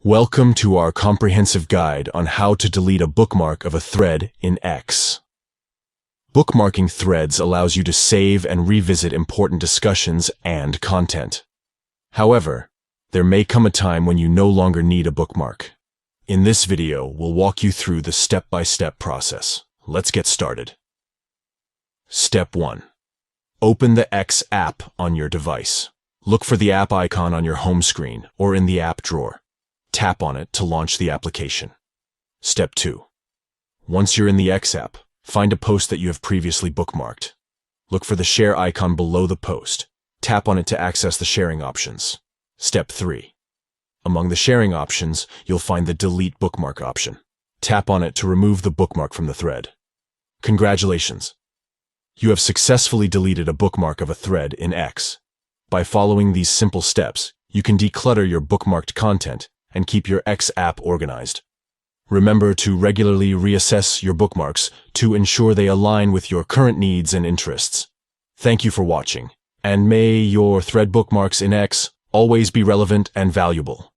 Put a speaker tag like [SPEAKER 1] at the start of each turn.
[SPEAKER 1] Welcome to our comprehensive guide on how to delete a bookmark of a thread in X. Bookmarking threads allows you to save and revisit important discussions and content. However, there may come a time when you no longer need a bookmark. In this video, we'll walk you through the step-by-step process. Let's get started. Step 1. Open the X app on your device. Look for the app icon on your home screen or in the app drawer. Tap on it to launch the application. Step 2. Once you're in the X app, find a post that you have previously bookmarked. Look for the share icon below the post. Tap on it to access the sharing options. Step 3. Among the sharing options, you'll find the Delete Bookmark option. Tap on it to remove the bookmark from the thread. Congratulations! You have successfully deleted a bookmark of a thread in X. By following these simple steps, you can declutter your bookmarked content and keep your X app organized. Remember to regularly reassess your bookmarks to ensure they align with your current needs and interests. Thank you for watching, and may your thread bookmarks in X always be relevant and valuable.